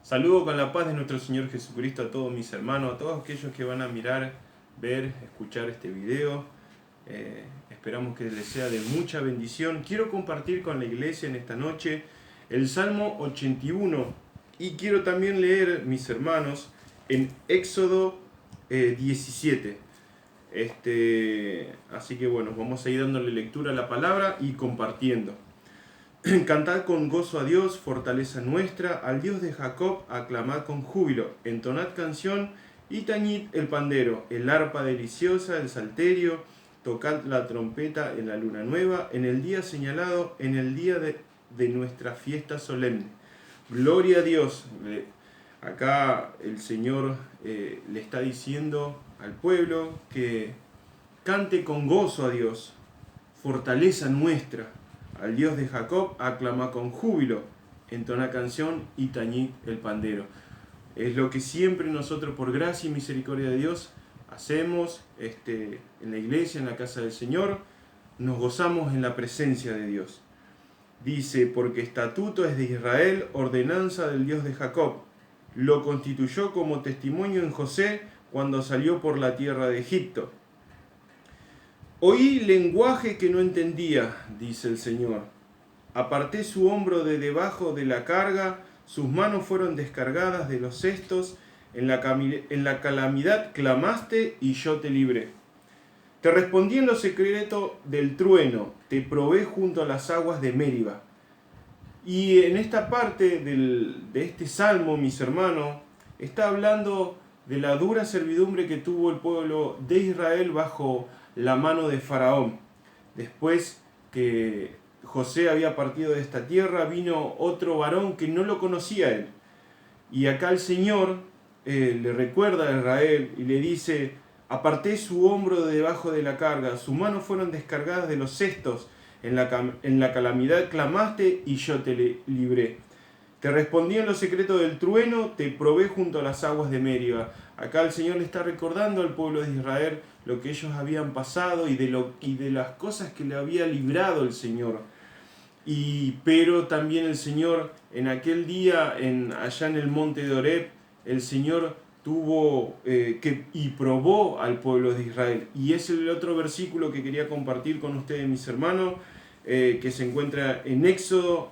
Saludo con la paz de nuestro Señor Jesucristo a todos mis hermanos, a todos aquellos que van a mirar, ver, escuchar este video. Esperamos que les sea de mucha bendición. Quiero compartir con la iglesia en esta noche el Salmo 81 y quiero también leer, mis hermanos, en Éxodo 17. Así que bueno, vamos a ir dándole lectura a la palabra y compartiendo. Cantad con gozo a Dios, fortaleza nuestra, al Dios de Jacob, aclamad con júbilo, entonad canción y tañid el pandero, el arpa deliciosa, el salterio, tocad la trompeta en la luna nueva, en el día señalado, en el día de nuestra fiesta solemne. Gloria a Dios. Acá el Señor le está diciendo al pueblo que cante con gozo a Dios, fortaleza nuestra. Al Dios de Jacob aclama con júbilo, entona canción y tañid el pandero. Es lo que siempre nosotros, por gracia y misericordia de Dios, hacemos en la iglesia, en la casa del Señor. Nos gozamos en la presencia de Dios. Dice, porque estatuto es de Israel, ordenanza del Dios de Jacob. Lo constituyó como testimonio en José cuando salió por la tierra de Egipto. Oí lenguaje que no entendía, dice el Señor. Aparté su hombro de debajo de la carga, sus manos fueron descargadas de los cestos, en la calamidad clamaste y yo te libré. Te respondí en lo secreto del trueno, te probé junto a las aguas de Meriba. Y en esta parte de este salmo, mis hermanos, está hablando de la dura servidumbre que tuvo el pueblo de Israel bajo la mano de Faraón. Después que José había partido de esta tierra, vino otro varón que no lo conocía a él. Y acá el Señor le recuerda a Israel y le dice, aparté su hombro de debajo de la carga, sus manos fueron descargadas de los cestos, en la calamidad clamaste y yo te libré. Te respondí en lo secreto del trueno, te probé junto a las aguas de Meriba. Acá el Señor le está recordando al pueblo de Israel lo que ellos habían pasado y de las cosas que le había librado el Señor. Pero también el Señor en aquel día, allá en el monte de Horeb, el Señor tuvo y probó al pueblo de Israel. Y es el otro versículo que quería compartir con ustedes, mis hermanos, que se encuentra en Éxodo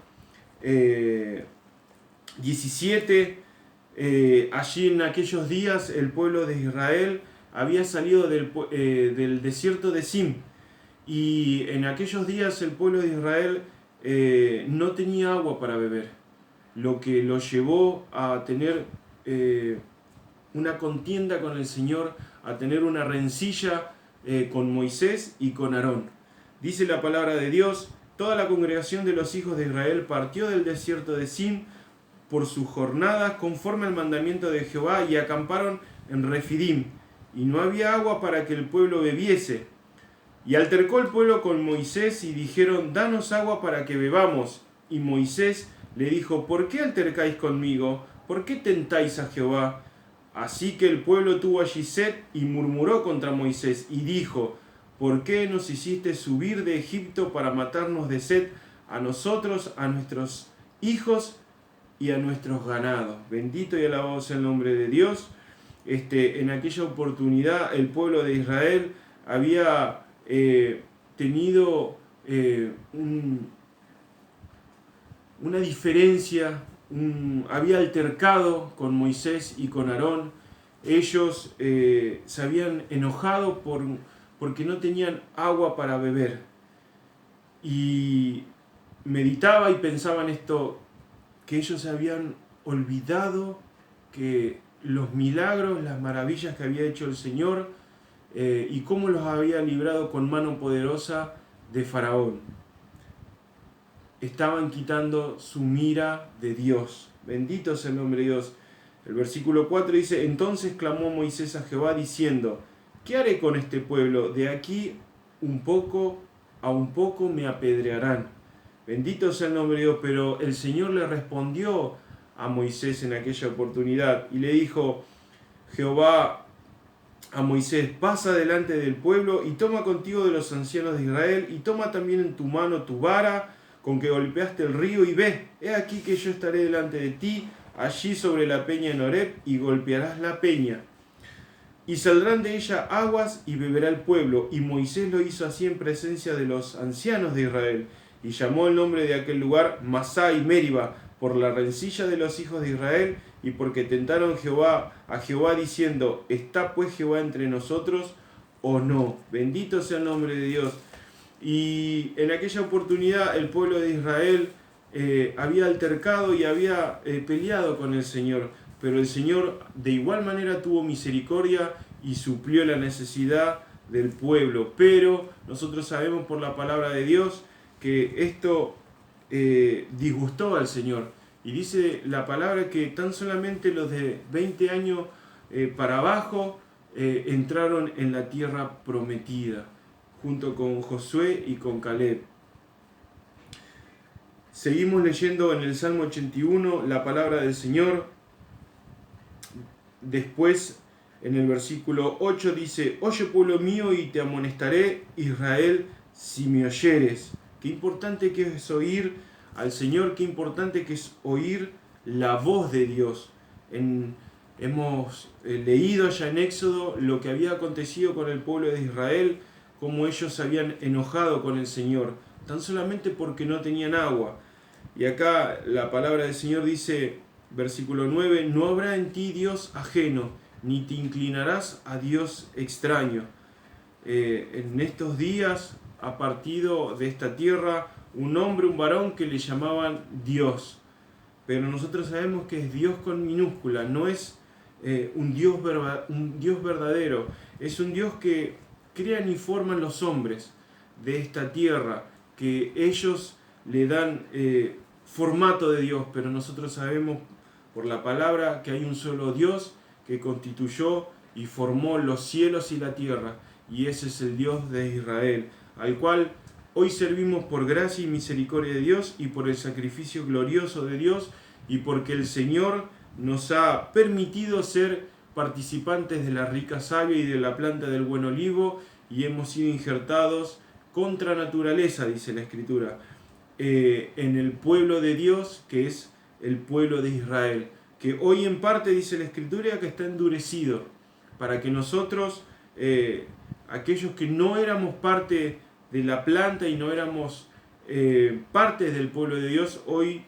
17. Allí en aquellos días el pueblo de Israel había salido del desierto de Sim, y en aquellos días el pueblo de Israel no tenía agua para beber, lo que lo llevó a tener una contienda con el Señor, a tener una rencilla con Moisés y con Aarón. Dice la palabra de Dios, toda la congregación de los hijos de Israel partió del desierto de Sim por sus jornadas conforme al mandamiento de Jehová y acamparon en Refidim, y no había agua para que el pueblo bebiese. Y altercó el pueblo con Moisés y dijeron, danos agua para que bebamos. Y Moisés le dijo, ¿por qué altercáis conmigo? ¿Por qué tentáis a Jehová? Así que el pueblo tuvo allí sed y murmuró contra Moisés y dijo, ¿por qué nos hiciste subir de Egipto para matarnos de sed a nosotros, a nuestros hijos y a nuestros ganados? Bendito y alabado sea el nombre de Dios. En aquella oportunidad el pueblo de Israel había tenido una diferencia, había altercado con Moisés y con Aarón. Ellos se habían enojado porque no tenían agua para beber. Y meditaba y pensaba en esto, que ellos se habían olvidado que los milagros, las maravillas que había hecho el Señor y cómo los había librado con mano poderosa de Faraón. Estaban quitando su mira de Dios. Bendito sea el nombre de Dios. El versículo 4 dice, entonces clamó Moisés a Jehová diciendo, ¿qué haré con este pueblo? De aquí a un poco me apedrearán. Bendito sea el nombre de Dios. Pero el Señor le respondió a Moisés en aquella oportunidad y le dijo Jehová a Moisés, pasa delante del pueblo y toma contigo de los ancianos de Israel y toma también en tu mano tu vara con que golpeaste el río y ve, he aquí que yo estaré delante de ti allí sobre la peña en Horeb, y golpearás la peña. Y saldrán de ella aguas, y beberá el pueblo. Y Moisés lo hizo así en presencia de los ancianos de Israel, y llamó el nombre de aquel lugar Masá y Meriba, por la rencilla de los hijos de Israel, y porque tentaron a Jehová diciendo: ¿está pues Jehová entre nosotros o no? Bendito sea el nombre de Dios. Y en aquella oportunidad el pueblo de Israel había altercado y había peleado con el Señor, pero el Señor de igual manera tuvo misericordia y suplió la necesidad del pueblo. Pero nosotros sabemos por la palabra de Dios que esto disgustó al Señor. Y dice la palabra que tan solamente los de 20 años para abajo entraron en la tierra prometida, junto con Josué y con Caleb. Seguimos leyendo en el Salmo 81 la palabra del Señor. Después, en el versículo 8 dice: Oye, pueblo mío, y te amonestaré, Israel, si me oyeres. Qué importante que es oír al Señor, qué importante que es oír la voz de Dios. Hemos leído ya en Éxodo lo que había acontecido con el pueblo de Israel, cómo ellos se habían enojado con el Señor, tan solamente porque no tenían agua. Y acá la palabra del Señor dice, versículo 9, no habrá en ti Dios ajeno, ni te inclinarás a Dios extraño. En estos días ha partido de esta tierra un hombre, un varón que le llamaban Dios. Pero nosotros sabemos que es Dios con minúscula, no es un Dios verdadero, es un Dios que crean y forman los hombres de esta tierra, que ellos le dan formato de Dios, pero nosotros sabemos por la palabra que hay un solo Dios que constituyó y formó los cielos y la tierra, y ese es el Dios de Israel, al cual hoy servimos por gracia y misericordia de Dios y por el sacrificio glorioso de Dios, y porque el Señor nos ha permitido ser participantes de la rica savia y de la planta del buen olivo, y hemos sido injertados contra naturaleza, dice la Escritura, en el pueblo de Dios, que es el pueblo de Israel, que hoy en parte, dice la Escritura, que está endurecido, para que nosotros, aquellos que no éramos parte de la planta y no éramos parte del pueblo de Dios, hoy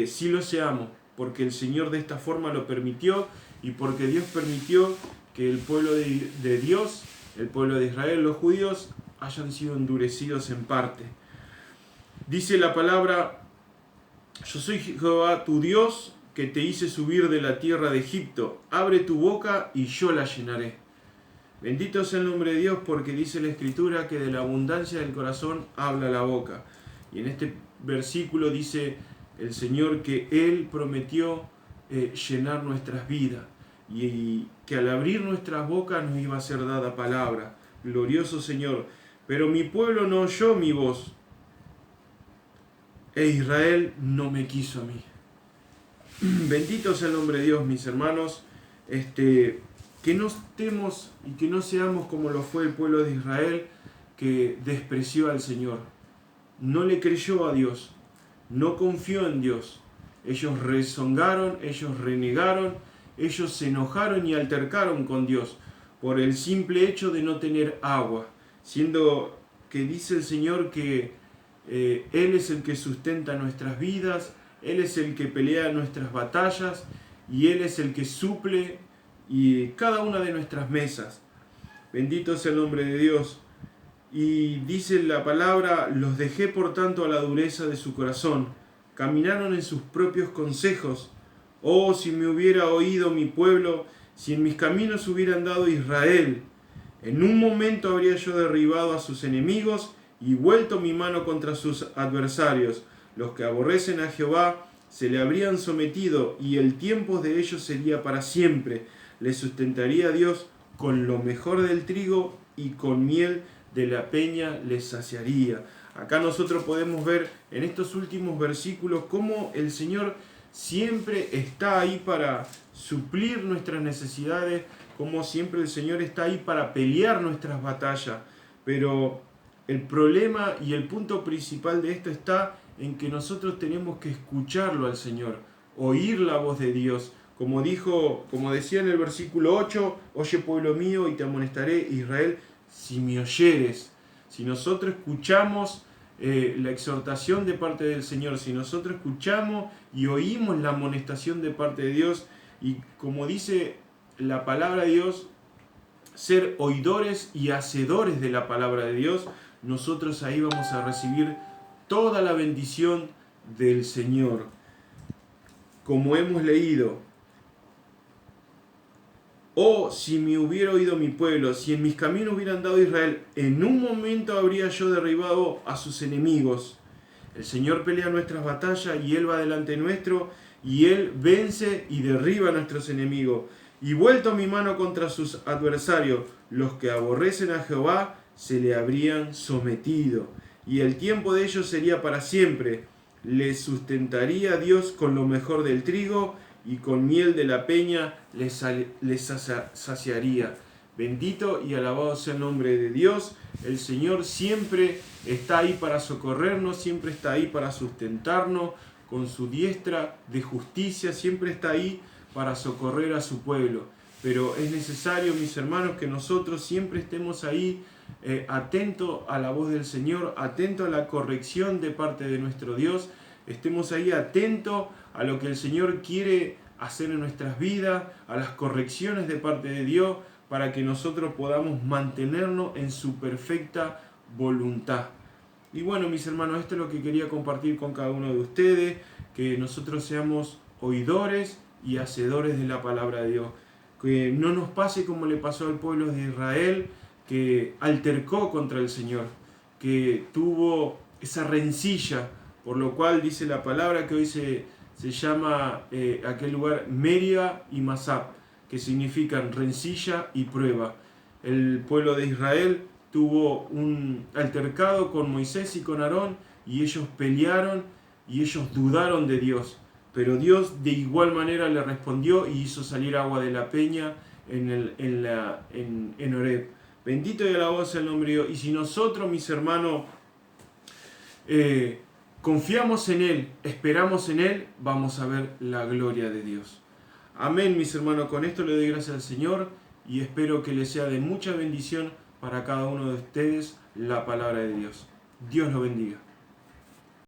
sí lo seamos, porque el Señor de esta forma lo permitió, y porque Dios permitió que el pueblo de Dios, el pueblo de Israel, los judíos, hayan sido endurecidos en parte. Dice la palabra: yo soy Jehová tu Dios, que te hice subir de la tierra de Egipto. Abre tu boca y yo la llenaré. Bendito sea el nombre de Dios, porque dice la Escritura que de la abundancia del corazón habla la boca. Y en este versículo dice el Señor que Él prometió llenar nuestras vidas, y que al abrir nuestras bocas nos iba a ser dada palabra. Glorioso Señor. Pero mi pueblo no oyó mi voz, e Israel no me quiso a mí. Bendito sea el nombre de Dios, mis hermanos. Que no estemos y que no seamos como lo fue el pueblo de Israel, que despreció al Señor, no le creyó a Dios, no confió en Dios. Ellos rezongaron, ellos renegaron, ellos se enojaron y altercaron con Dios por el simple hecho de no tener agua, siendo que dice el Señor que Él es el que sustenta nuestras vidas, Él es el que pelea nuestras batallas, y Él es el que suple y cada una de nuestras mesas. Bendito sea el nombre de Dios. Y dice la palabra: los dejé por tanto a la dureza de su corazón, caminaron en sus propios consejos. Oh, si me hubiera oído mi pueblo, si en mis caminos hubiera andado Israel, en un momento habría yo derribado a sus enemigos y vuelto mi mano contra sus adversarios. Los que aborrecen a Jehová se le habrían sometido, y el tiempo de ellos sería para siempre. Les sustentaría Dios con lo mejor del trigo, y con miel de la peña les saciaría. Acá nosotros podemos ver en estos últimos versículos cómo el Señor siempre está ahí para suplir nuestras necesidades, como siempre el Señor está ahí para pelear nuestras batallas. Pero el problema y el punto principal de esto está en que nosotros tenemos que escucharlo al Señor, oír la voz de Dios. Como decía en el versículo 8, oye pueblo mío y te amonestaré, Israel, si me oyeres. Si nosotros escuchamos la exhortación de parte del Señor, si nosotros escuchamos y oímos la amonestación de parte de Dios, y como dice la palabra de Dios, ser oidores y hacedores de la palabra de Dios, nosotros ahí vamos a recibir toda la bendición del Señor. Como hemos leído, oh, si me hubiera oído mi pueblo, si en mis caminos hubiera andado Israel, en un momento habría yo derribado a sus enemigos. El Señor pelea nuestras batallas y Él va delante nuestro, y Él vence y derriba a nuestros enemigos. Y vuelto mi mano contra sus adversarios, los que aborrecen a Jehová se le habrían sometido, y el tiempo de ellos sería para siempre. Les sustentaría Dios con lo mejor del trigo, y con miel de la peña les saciaría. Bendito y alabado sea el nombre de Dios. El Señor siempre está ahí para socorrernos, siempre está ahí para sustentarnos con su diestra de justicia, siempre está ahí para socorrer a su pueblo. Pero es necesario, mis hermanos, que nosotros siempre estemos ahí atentos a la voz del Señor, atentos a la corrección de parte de nuestro Dios, estemos ahí atentos a lo que el Señor quiere hacer en nuestras vidas, a las correcciones de parte de Dios, para que nosotros podamos mantenernos en su perfecta voluntad. Y bueno, mis hermanos, esto es lo que quería compartir con cada uno de ustedes, que nosotros seamos oidores y hacedores de la palabra de Dios. Que no nos pase como le pasó al pueblo de Israel, que altercó contra el Señor, que tuvo esa rencilla, por lo cual dice la palabra que hoy se llama aquel lugar Meria y Masab, que significan rencilla y prueba. El pueblo de Israel tuvo un altercado con Moisés y con Aarón, y ellos pelearon y ellos dudaron de Dios. Pero Dios de igual manera le respondió y hizo salir agua de la peña en Horeb. Bendito y alabado sea el nombre de Dios. Y si nosotros, mis hermanos, confiamos en Él, esperamos en Él, vamos a ver la gloria de Dios. Amén, mis hermanos. Con esto le doy gracias al Señor y espero que le sea de mucha bendición para cada uno de ustedes la palabra de Dios. Dios los bendiga.